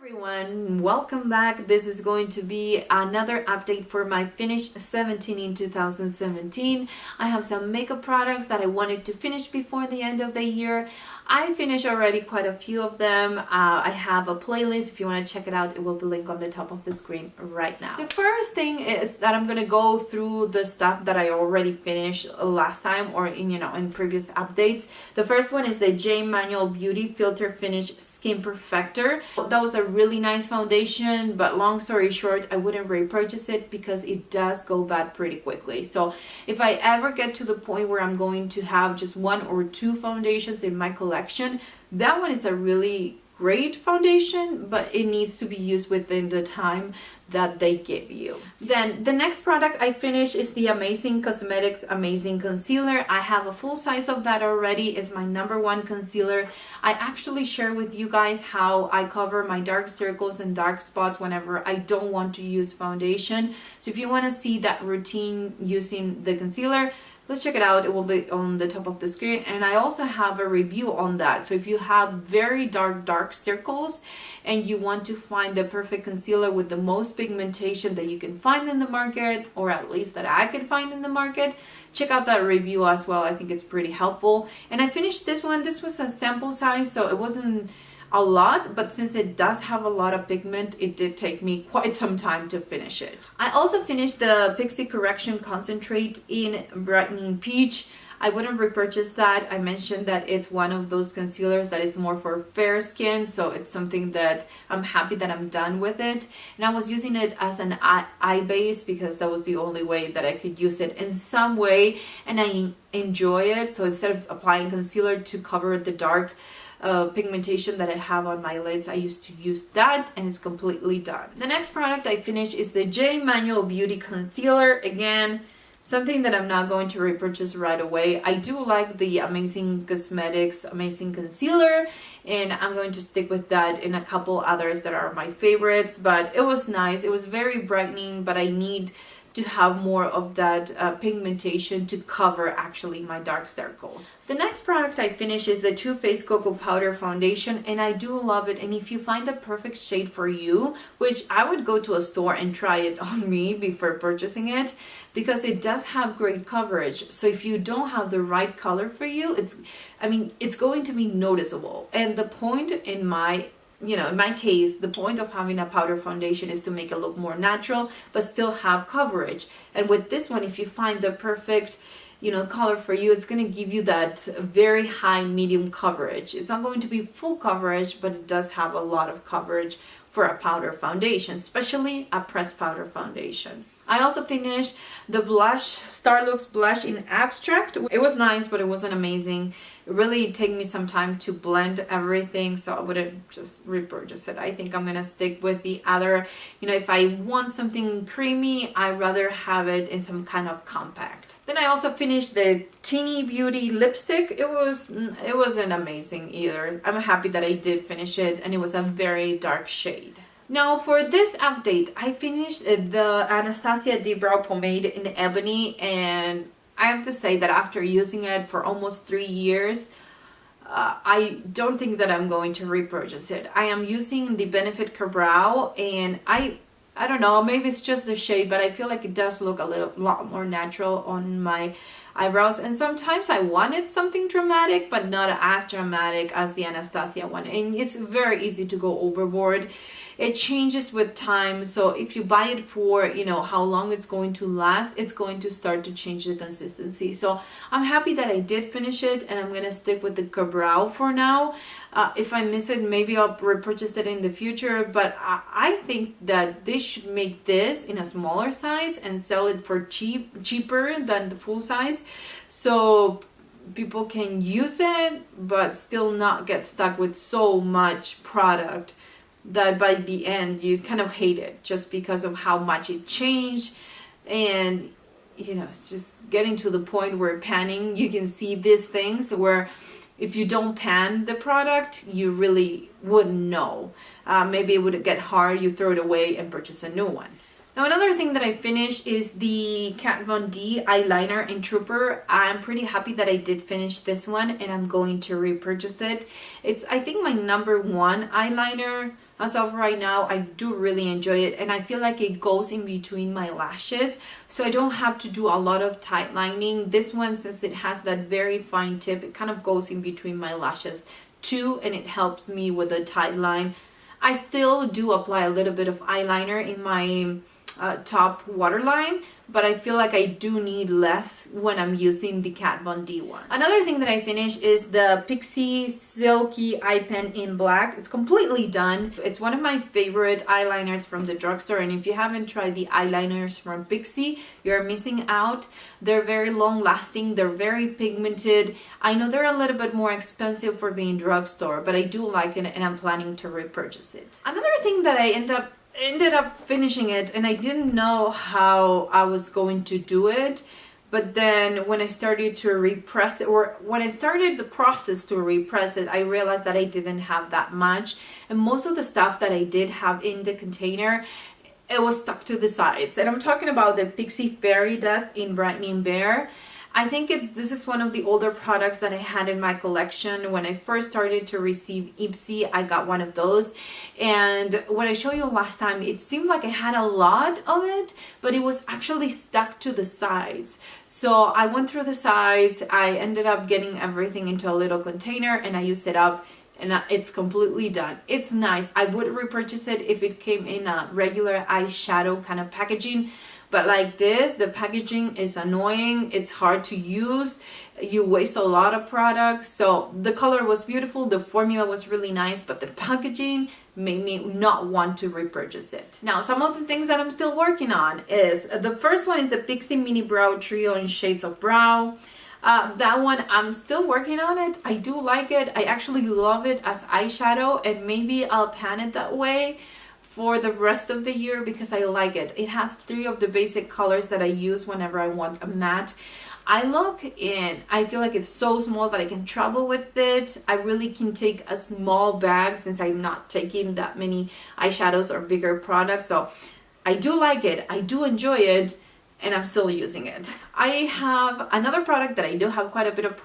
Everyone, welcome back. This is going to be another update for my finish 17 in 2017. I have some makeup products that I wanted to finish before the end of the year. I finished already quite a few of them. I have a playlist. If you want to check it out, it will be linked on the top of the screen right now. The first thing is that I'm going to go through the stuff that I already finished last time or in previous updates. The first one is the J Manual Beauty Filter Finish Skin Perfector. That was a really nice foundation, but long story short, I wouldn't repurchase it because it does go bad pretty quickly. So if I ever get to the point where I'm going to have just one or two foundations in my collection, that one is a really great foundation, but it needs to be used within the time that they give you. Then the next product I finished is the Amazing Cosmetics Amazing Concealer. I have a full size of that already. It's my #1 concealer. I actually share with you guys how I cover my dark circles and dark spots whenever I don't want to use foundation. So if you want to see that routine using the concealer, let's check it out. It will be on the top of the screen, and I also have a review on that. So if you have very dark circles and you want to find the perfect concealer with the most pigmentation that you can find in the market, or at least that I could find in the market, check out that review as well. I think it's pretty helpful. And I finished this one. This was a sample size, so it wasn't a lot, but since it does have a lot of pigment, it did take me quite some time to finish it. I also finished the Pixie Correction Concentrate in Brightening Peach. I wouldn't repurchase that. I mentioned that it's one of those concealers that is more for fair skin, so it's something that I'm happy that I'm done with it. And I was using it as an eye base because that was the only way that I could use it in some way, and I enjoy it. So instead of applying concealer to cover the dark pigmentation that I have on my lids, I used to use that, and it's completely done. The next product I finished is the J Manual Beauty Concealer. Again, something that I'm not going to repurchase right away. I do like the Amazing Cosmetics Amazing Concealer, and I'm going to stick with that in a couple others that are my favorites, but it was nice. It was very brightening, but I need to have more of that pigmentation to cover actually my dark circles. The next product I finished is the Too Faced Cocoa Powder Foundation, and I do love it. And if you find the perfect shade for you, which I would go to a store and try it on me before purchasing it, because it does have great coverage. So if you don't have the right color for you, it's going to be noticeable. And the point in my case, the point of having a powder foundation is to make it look more natural but still have coverage. And with this one, if you find the perfect color for you, it's going to give you that very high medium coverage. It's not going to be full coverage, but it does have a lot of coverage for a powder foundation, especially a pressed powder foundation. I also finished the blush, Starlux blush in Abstract. It was nice, but it wasn't amazing. It really took me some time to blend everything, so I wouldn't just repurchase it. I think I'm gonna stick with the other. If I want something creamy, I'd rather have it in some kind of compact. Then I also finished the Teeny Beauty lipstick. It wasn't amazing either. I'm happy that I did finish it, and it was a very dark shade. Now for this update, I finished the Anastasia Deep Brow Pomade in Ebony, and I have to say that after using it for almost 3 years, I don't think that I'm going to repurchase it. I am using the Benefit Brow, and I don't know, maybe it's just the shade, but I feel like it does look a lot more natural on my eyebrows. And sometimes I wanted something dramatic, but not as dramatic as the Anastasia one. And it's very easy to go overboard. It changes with time. So if you buy it for, how long it's going to last, it's going to start to change the consistency. So I'm happy that I did finish it, and I'm going to stick with the Brow for now. If I miss it, maybe I'll repurchase it in the future. But I think that they should make this in a smaller size and sell it for cheaper than the full size, so people can use it but still not get stuck with so much product that by the end you kind of hate it just because of how much it changed. And it's just getting to the point where panning, you can see these things where if you don't pan the product, you really wouldn't know. Maybe it would get hard, you throw it away and purchase a new one. Now another thing that I finished is the Kat Von D eyeliner in Trooper. I'm pretty happy that I did finish this one, and I'm going to repurchase it. It's, I think, my #1 eyeliner as of right now, I do really enjoy it, and I feel like it goes in between my lashes, so I don't have to do a lot of tight lining. This one, since it has that very fine tip, it kind of goes in between my lashes too, and it helps me with a tight line. I still do apply a little bit of eyeliner in my top waterline, but I feel like I do need less when I'm using the Kat Von D one. Another thing that I finished is the Pixie Silky Eye Pen in black. It's completely done. It's one of my favorite eyeliners from the drugstore, and if you haven't tried the eyeliners from Pixie, you're missing out. They're very long lasting, they're very pigmented. I know they're a little bit more expensive for being drugstore, but I do like it, and I'm planning to repurchase it. Another thing that I ended up finishing it, and I didn't know how I was going to do it, but then when I started to repress it, or when I started the process to repress it, I realized that I didn't have that much, and most of the stuff that I did have in the container, it was stuck to the sides. And I'm talking about the Pixie Fairy Dust in Brightening Bare. I think this is one of the older products that I had in my collection. When I first started to receive Ipsy, I got one of those, and when I showed you last time, it seemed like I had a lot of it, but it was actually stuck to the sides. So I went through the sides, I ended up getting everything into a little container, and I used it up, and it's completely done. It's nice. I would repurchase it if it came in a regular eyeshadow kind of packaging, but like this, the packaging is annoying, it's hard to use, you waste a lot of products. So the color was beautiful, the formula was really nice, but the packaging made me not want to repurchase it. Now, some of the things that I'm still working on is, the first one is the Pixie Mini Brow Trio in Shades of Brow. That one, I'm still working on it. I do like it. I actually love it as eyeshadow, and maybe I'll pan it that way for the rest of the year because I like it. It has 3 of the basic colors that I use whenever I want a matte eye look, and I feel like it's so small that I can travel with it. I really can take a small bag since I'm not taking that many eyeshadows or bigger products. So I do like it. I do enjoy it, and I'm still using it. I have another product that I do have quite a bit of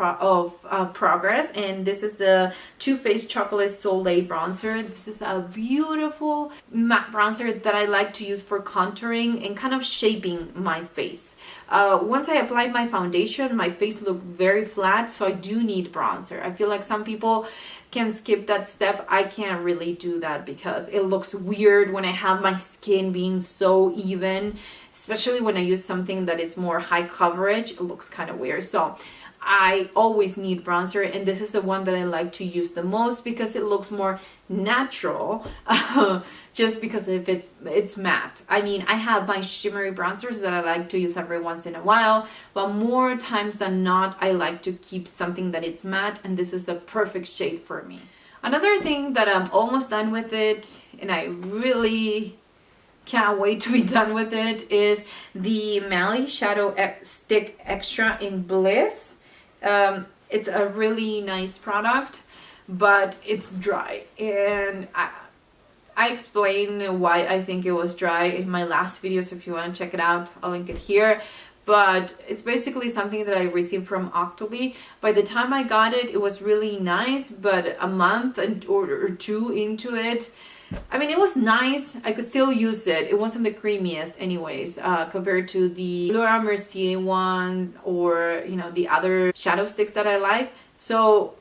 progress, and this is the Too Faced Chocolate Soleil Bronzer. This is a beautiful matte bronzer that I like to use for contouring and kind of shaping my face. Once I applied my foundation, my face looked very flat, so I do need bronzer. I feel like some people can skip that step. I can't really do that because it looks weird when I have my skin being so even, especially when I use something that is more high coverage. It looks kind of weird. So I always need bronzer, and this is the one that I like to use the most because it looks more natural, just because if it's matte. I mean, I have my shimmery bronzers that I like to use every once in a while, but more times than not, I like to keep something that is matte, and this is the perfect shade for me. Another thing that I'm almost done with it, and I really can't wait to be done with it, is the Mally Shadow Stick Extra in Bliss. It's a really nice product, but it's dry, and I explained why I think it was dry in my last video, so if you want to check it out, I'll link it here. But it's basically something that I received from Octoly. By the time I got it, it was really nice, but a month or 2 into it, I mean, it was nice. I could still use it. It wasn't the creamiest anyways, compared to the Laura Mercier one, or, you know, the other shadow sticks that I like. So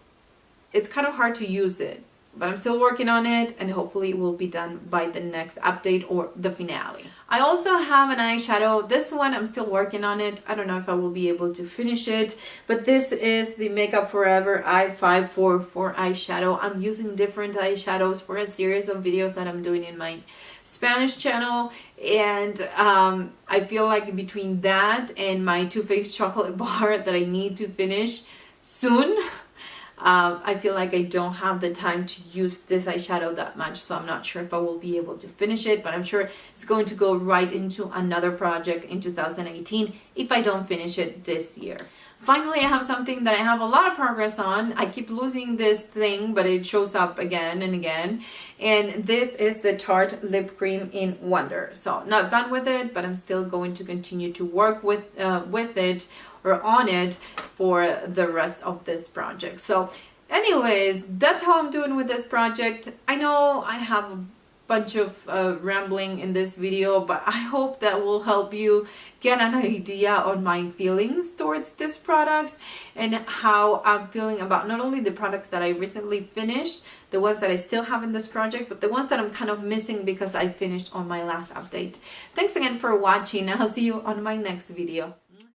it's kind of hard to use it, but I'm still working on it, and hopefully it will be done by the next update or the finale. I also have an eyeshadow. This one, I'm still working on it. I don't know if I will be able to finish it, but this is the Makeup Forever I-544 eyeshadow. I'm using different eyeshadows for a series of videos that I'm doing in my Spanish channel, and I feel like between that and my Too Faced chocolate bar that I need to finish soon, I feel like I don't have the time to use this eyeshadow that much, so I'm not sure if I will be able to finish it, but I'm sure it's going to go right into another project in 2018 if I don't finish it this year. Finally, I have something that I have a lot of progress on. I keep losing this thing, but it shows up again and again, and this is the Tarte Lip Cream in Wonder. So not done with it, but I'm still going to continue to work with it, or on it, for the rest of this project. So anyways, that's how I'm doing with this project. I know I have bunch of rambling in this video, but I hope that will help you get an idea on my feelings towards these products and how I'm feeling about not only the products that I recently finished, the ones that I still have in this project, but the ones that I'm kind of missing because I finished on my last update. Thanks again for watching. I'll see you on my next video.